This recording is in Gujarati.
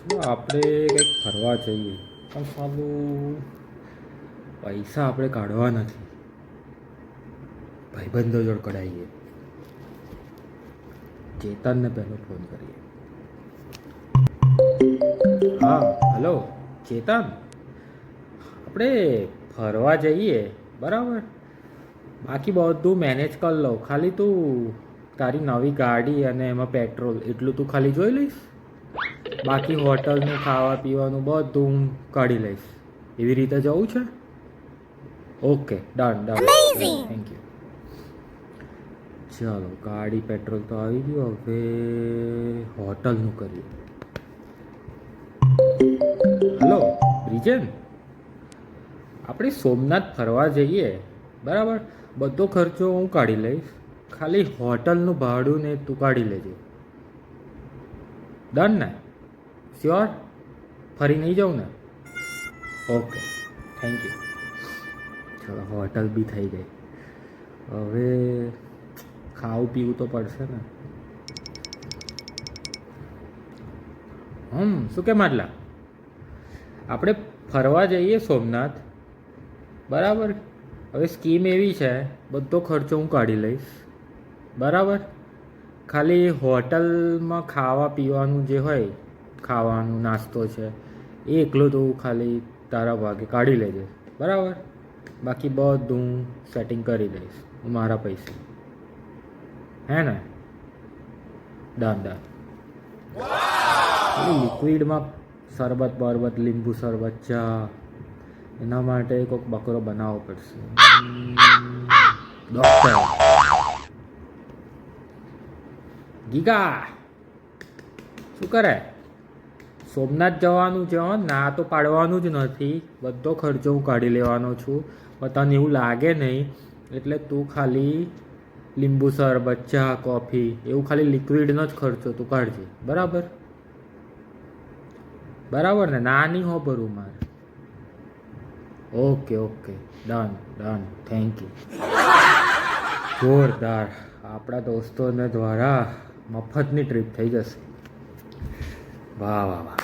આપણે કંઈક ફરવા જઈએ પણ સાલું પૈસા આપણે કાઢવા નથી. ભાઈબંધો જોડ કઢાઈએ. ચેતનને પહેલો ફોન કરીએ. હા હલો ચેતન, આપણે ફરવા જઈએ બરાબર. બાકી બધું મેનેજ કરી લઉં, ખાલી તું તારી નવી ગાડી અને એમાં પેટ્રોલ એટલું તું ખાલી જોઈ લઈશ. બાકી હોટલનું ખાવા પીવાનું બધું હું કાઢી લઈશ. એવી રીતે જવું છે? Okay done done, thank you. ચાલો ગાડી પેટ્રોલ તો આવી ગયું, હવે હોટલનું કરીએ. હલો બ્રિજેન, આપણે સોમનાથ ફરવા જઈએ બરાબર. બધો ખર્ચો હું કાઢી લઈશ, ખાલી હોટલનું ભાડું ને તું કાઢી લેજે. ડન ને? શ્યોર? ફરી નહીં જાઉં ને? Okay thank you. ચલો હોટલ બી થઈ ગઈ. હવે ખાવું પીવું તો પડશે ને. શું કે માટલા, આપણે ફરવા જઈએ સોમનાથ બરાબર. હવે સ્કીમ એવી છે, બધો ખર્ચો હું કાઢી લઈશ બરાબર. ખાલી હોટલમાં ખાવા પીવાનું જે હોય, ખાવાનું નાસ્તો છે એ એકલો તો ખાલી તારા ભાગે કાઢી લેજે બરાબર. બાકી બધું સેટિંગ કરી દઈશ હું મારા પૈસે, હે ને? Done done. લિક્વિડમાં શરબત બરબત, લીંબુ શરબત, ચા, એના માટે કોઈક બકરો બનાવવો પડશે. ડોક્ટર ગીગા શું કરે? સોમનાથ જવાનું છે, ના તો પાડવાનું જ નથી. બધો ખર્ચો હું કાઢી લેવાનો છું. પણ તને એવું લાગે નહીં એટલે તું ખાલી લીંબુ શરબત, ચા, કોફી એવું ખાલી લિક્વિડનો જ ખર્ચો તું કાઢજે બરાબર. બરાબર ને? ના નહીં હો ભરું મારે. Okay okay done done, thank you. જોરદાર, આપણા દોસ્તોને દ્વારા મફતની ટ્રીપ થઈ જશે. વાહ વાહ વાહ.